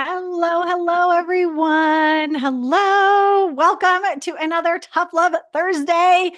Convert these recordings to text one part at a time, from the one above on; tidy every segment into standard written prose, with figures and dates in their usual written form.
Hello, hello, everyone. Hello. Welcome to another Tough Love Thursday.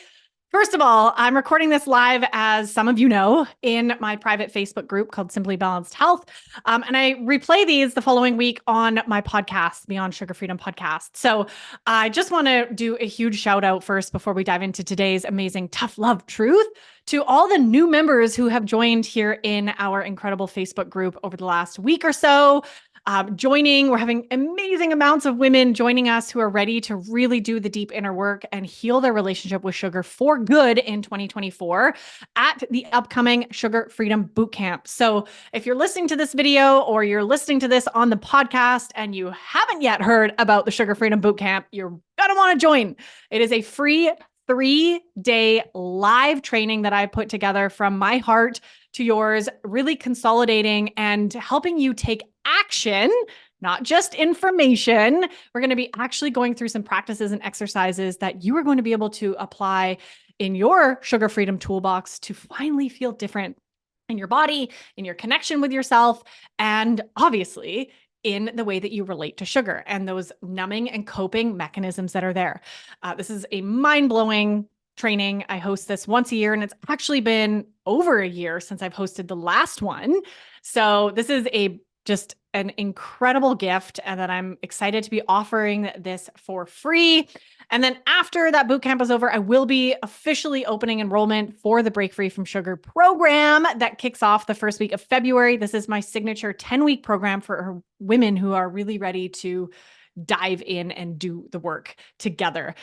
First of all, I'm recording this live, as some of you know, in my private Facebook group called Simply Balanced Health. And I replay these the following week on my podcast, Beyond Sugar Freedom Podcast. So I just want to do a huge shout out first before we dive into today's amazing Tough Love Truth to all the new members who have joined here in our incredible Facebook group over the last week or so. We're having amazing amounts of women joining us who are ready to really do the deep inner work and heal their relationship with sugar for good in 2024 at the upcoming Sugar Freedom Bootcamp. So if you're listening to this video or you're listening to this on the podcast and you haven't yet heard about the Sugar Freedom Bootcamp, you're gonna want to join. It is a free 3-day live training that I put together from my heart to yours, really consolidating and helping you take action, not just information. We're going to be actually going through some practices and exercises that you are going to be able to apply in your sugar freedom toolbox to finally feel different in your body, in your connection with yourself, and obviously in the way that you relate to sugar and those numbing and coping mechanisms that are there. This is a mind-blowing training. I host this once a year, and it's actually been over a year since I've hosted the last one. So this is just an incredible gift, and that I'm excited to be offering this for free. And then after that bootcamp is over, I will be officially opening enrollment for the Break Free from Sugar program that kicks off the first week of February. This is my signature 10-week program for women who are really ready to dive in and do the work together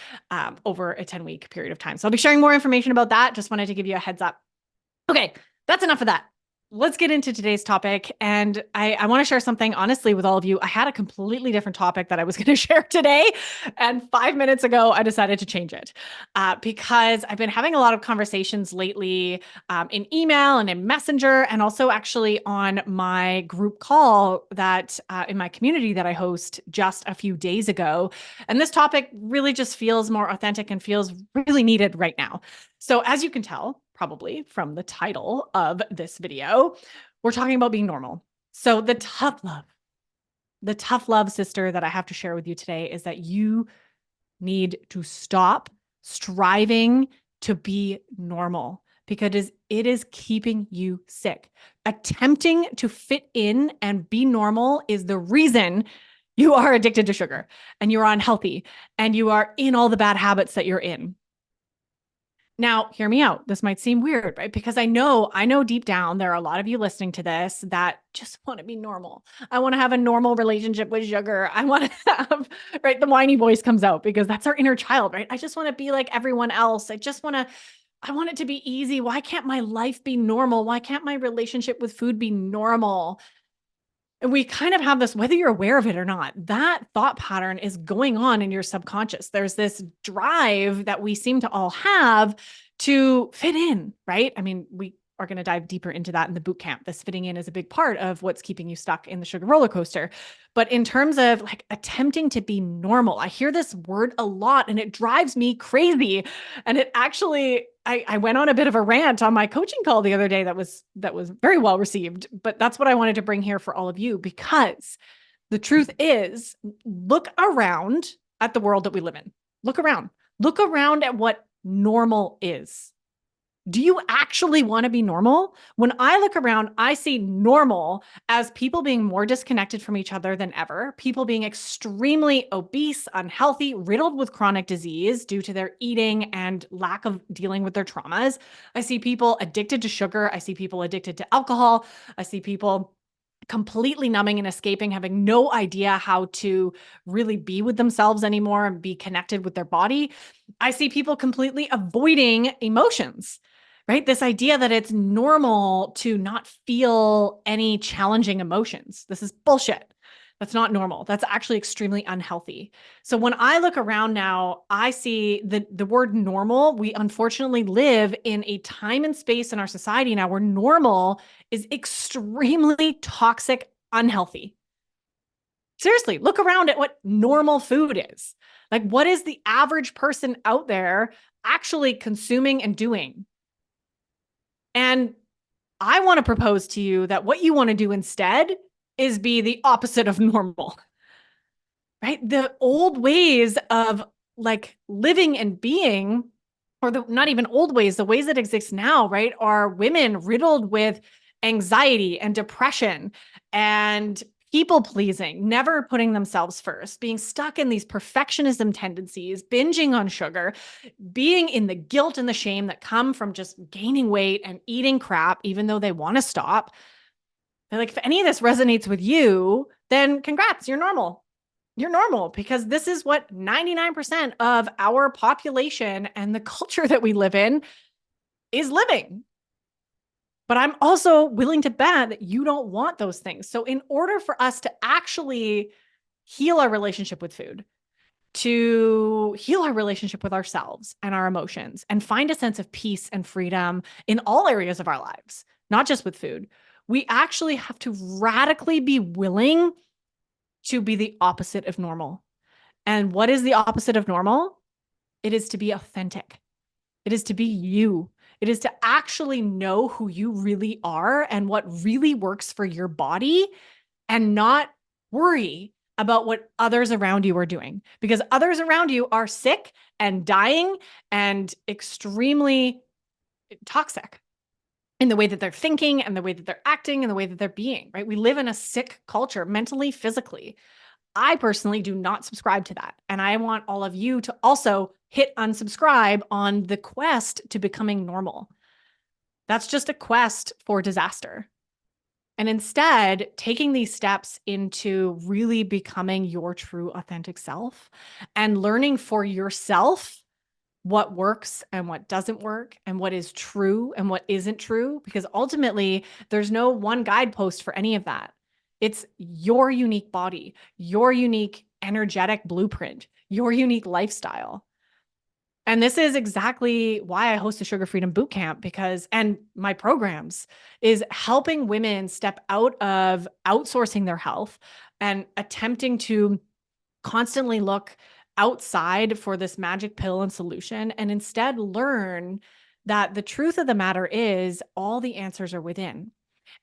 over a 10-week period of time. So I'll be sharing more information about that. Just wanted to give you a heads up. Okay, that's enough of that. Let's get into today's topic. And I want to share something honestly with all of you. I had a completely different topic that I was going to share today. And 5 minutes ago, I decided to change it because I've been having a lot of conversations lately in email and in Messenger, and also actually on my group call that in my community that I host just a few days ago. And this topic really just feels more authentic and feels really needed right now. So as you can tell, probably from the title of this video, we're talking about being normal. So the tough love, sister, that I have to share with you today is that you need to stop striving to be normal because it is keeping you sick. Attempting to fit in and be normal is the reason you are addicted to sugar and you're unhealthy and you are in all the bad habits that you're in. Now, hear me out. This might seem weird, right? Because I know deep down there are a lot of you listening to this that just want to be normal. I want to have a normal relationship with sugar. I want to have, right? The whiny voice comes out because that's our inner child, right? I just want to be like everyone else. I want it to be easy. Why can't my life be normal? Why can't my relationship with food be normal? And we kind of have this, whether you're aware of it or not, that thought pattern is going on in your subconscious. There's this drive that we seem to all have to fit in, right? I mean, we are going to dive deeper into that in the boot camp. This fitting in is a big part of what's keeping you stuck in the sugar roller coaster. But in terms of like attempting to be normal, I hear this word a lot and it drives me crazy. And it actually, I went on a bit of a rant on my coaching call the other day that was very well received. But that's what I wanted to bring here for all of you, because the truth is, look around at the world that we live in. Look around at what normal is. Do you actually want to be normal? When I look around, I see normal as people being more disconnected from each other than ever, people being extremely obese, unhealthy, riddled with chronic disease due to their eating and lack of dealing with their traumas. I see people addicted to sugar. I see people addicted to alcohol. I see people completely numbing and escaping, having no idea how to really be with themselves anymore and be connected with their body. I see people completely avoiding emotions. Right? This idea that it's normal to not feel any challenging emotions. This is bullshit. That's not normal. That's actually extremely unhealthy. So when I look around now, I see the word normal. We unfortunately live in a time and space in our society now where normal is extremely toxic, unhealthy. Seriously, look around at what normal food is. Like, what is the average person out there actually consuming and doing? And I want to propose to you that what you want to do instead is be the opposite of normal, right? The old ways of like living and being, or the not even old ways, the ways that exist now, right, are women riddled with anxiety and depression and people pleasing, never putting themselves first, being stuck in these perfectionism tendencies, binging on sugar, being in the guilt and the shame that come from just gaining weight and eating crap, even though they want to stop. They're like, if any of this resonates with you, then congrats, you're normal. You're normal, because this is what 99% of our population and the culture that we live in is living. But I'm also willing to bet that you don't want those things. So in order for us to actually heal our relationship with food, to heal our relationship with ourselves and our emotions, and find a sense of peace and freedom in all areas of our lives, not just with food, we actually have to radically be willing to be the opposite of normal. And what is the opposite of normal? It is to be authentic. It is to be you. It is to actually know who you really are and what really works for your body, and not worry about what others around you are doing, because others around you are sick and dying and extremely toxic in the way that they're thinking and the way that they're acting and the way that they're being, right? We live in a sick culture, mentally, physically. I personally do not subscribe to that. And I want all of you to also hit unsubscribe on the quest to becoming normal. That's just a quest for disaster. And instead, taking these steps into really becoming your true authentic self and learning for yourself what works and what doesn't work, and what is true and what isn't true, because ultimately there's no one guidepost for any of that. It's your unique body, your unique energetic blueprint, your unique lifestyle. And this is exactly why I host a Sugar Freedom Bootcamp, because, and my programs, is helping women step out of outsourcing their health and attempting to constantly look outside for this magic pill and solution, and instead learn that the truth of the matter is all the answers are within.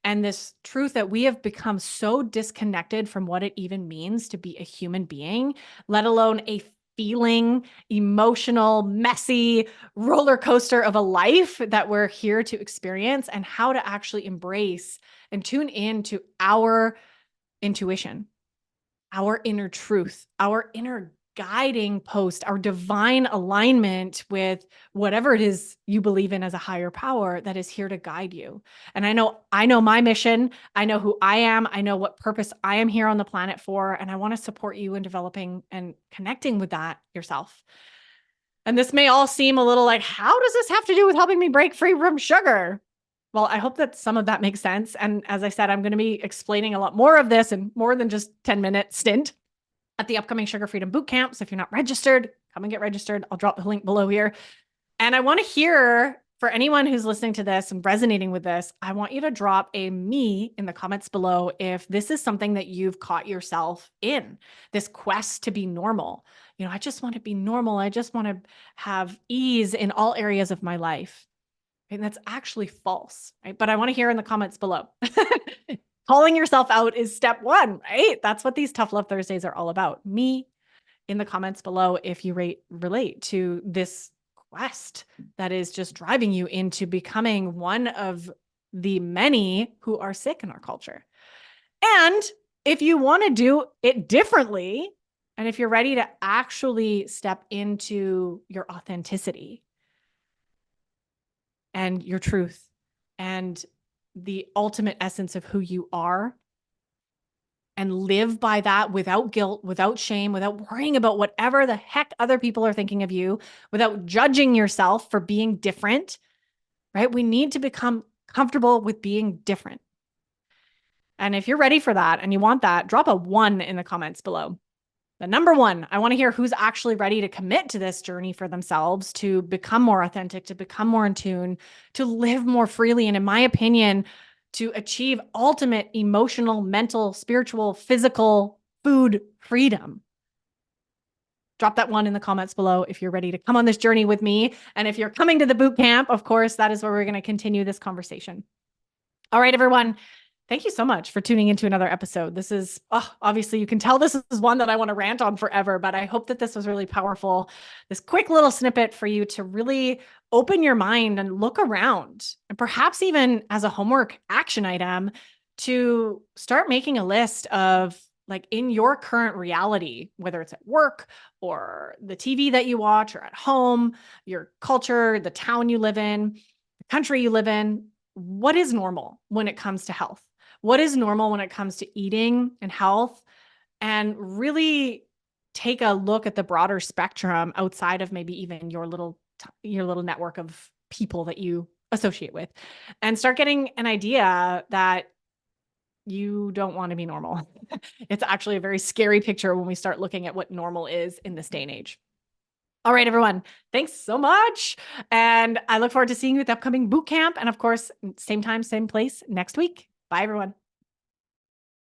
And this truth that we have become so disconnected from what it even means to be a human being, let alone a feeling, emotional, messy roller coaster of a life that we're here to experience, and how to actually embrace and tune in to our intuition, our inner truth, our inner guiding post, our divine alignment with whatever it is you believe in as a higher power that is here to guide you. And I know my mission. I know who I am. I know what purpose I am here on the planet for. And I want to support you in developing and connecting with that yourself. And this may all seem a little like, how does this have to do with helping me break free from sugar? Well, I hope that some of that makes sense. And as I said, I'm going to be explaining a lot more of this in more than just 10-minute stint at the upcoming Sugar Freedom Bootcamp. So if you're not registered, come and get registered. I'll drop the link below here. And I want to hear, for anyone who's listening to this and resonating with this, I want you to drop a me in the comments below if this is something that you've caught yourself in, this quest to be normal. You know, I just want to be normal. I just want to have ease in all areas of my life. And that's actually false, right? But I want to hear in the comments below. Calling yourself out is step one, right? That's what these Tough Love Thursdays are all about. Me in the comments below if you relate to this quest that is just driving you into becoming one of the many who are sick in our culture. And if you want to do it differently, and if you're ready to actually step into your authenticity and your truth and the ultimate essence of who you are, and live by that without guilt, without shame, without worrying about whatever the heck other people are thinking of you, without judging yourself for being different, right? We need to become comfortable with being different. And if you're ready for that and you want that, drop a 1 in the comments below. The number 1, I want to hear who's actually ready to commit to this journey for themselves, to become more authentic, to become more in tune, to live more freely. And in my opinion, to achieve ultimate emotional, mental, spiritual, physical, food freedom. Drop that 1 in the comments below if you're ready to come on this journey with me. And if you're coming to the boot camp, of course, that is where we're going to continue this conversation. All right, everyone. Thank you so much for tuning into another episode. This is obviously you can tell this is one that I want to rant on forever, but I hope that this was really powerful. This quick little snippet for you to really open your mind and look around, and perhaps even as a homework action item to start making a list of like in your current reality, whether it's at work or the TV that you watch or at home, your culture, the town you live in, the country you live in, what is normal when it comes to health? What is normal when it comes to eating and health? And really take a look at the broader spectrum outside of maybe even your little network of people that you associate with, and start getting an idea that you don't want to be normal. It's actually a very scary picture when we start looking at what normal is in this day and age. All right, everyone. Thanks so much. And I look forward to seeing you at the upcoming boot camp. And of course, same time, same place next week. Bye, everyone.